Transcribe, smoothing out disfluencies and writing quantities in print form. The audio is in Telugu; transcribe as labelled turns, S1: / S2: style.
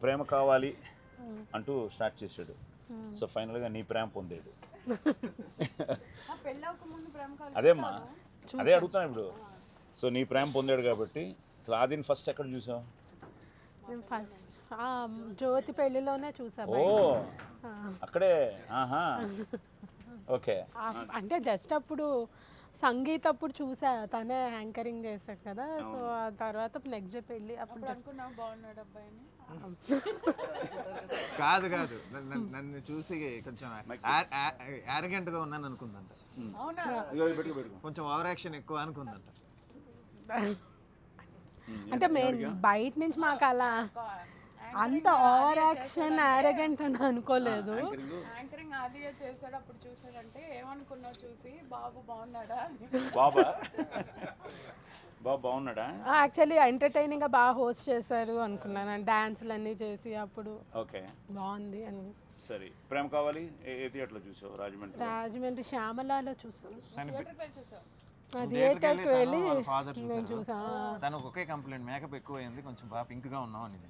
S1: ప్రేమ కావాలి అంటూ స్టార్ట్ చేశాడు. సో ఫైనల్గా నీ ప్రేమ పొందాడు. అదేమ్మా, అదే అడుగుతాను ఇప్పుడు. సో నీ ప్రేమ పొందాడు కాబట్టి అసలు ఆదిని ఫస్ట్ ఎక్కడ చూసావు?
S2: నేను ఫస్ట్ జ్యోతి పెళ్లిలోనే చూసా.
S1: ఓ అక్కడే. ఆహా ఓకే.
S2: అంటే జస్ట్ అప్పుడు సంగీత్ అప్పుడు చూసా, తనే యాంకరింగ్ చేశాడు కదా. సో ఆ తర్వాత నెక్స్ట్ డే పెళ్ళి అప్పుడు
S3: బాగున్నాడు అబ్బాయిని.
S4: కాదు కాదు, నన్ను చూసి కొంచెం యారగెంట్గా ఉన్నాను అనుకుందంట, కొంచెం ఓవర్ యాక్షన్ ఎక్కువ అనుకుందంట.
S2: అంటే మేము బయట నుంచి మాకు అలా అంత ఓవర్ యాక్షన్ యారగెంట్ అని అనుకోలేదు.
S3: యాంకరింగ్ ఆదిగా చేశాడు, అప్పుడు చూసాడంటే ఏమనుకున్నావు చూసి? బాబు బాగున్నాడా?
S1: బాబు బాగున్నాడా?
S2: యాక్చువల్లీ ఎంటర్టైనింగ్ గా బాగా హోస్ట్ చేశారు అనుకున్నాను, డాన్స్లు అన్నీ చేసి అప్పుడు
S1: ఓకే
S2: బాగుంది అని.
S1: సరే, ప్రేమ కావాలి ఏ థియేటర్లో చూసావు?
S2: రాజమండ్రి శ్యామలాలో చూసాను.
S3: చూసావు?
S2: థియేటర్కి వెళ్ళి
S4: ఫాదర్
S2: నేను చూసా.
S4: తనకు ఒకే కంప్లైంట్, మేకప్ ఎక్కువ అయింది, కొంచెం బాగా పింక్ గా ఉన్నాం అనేది.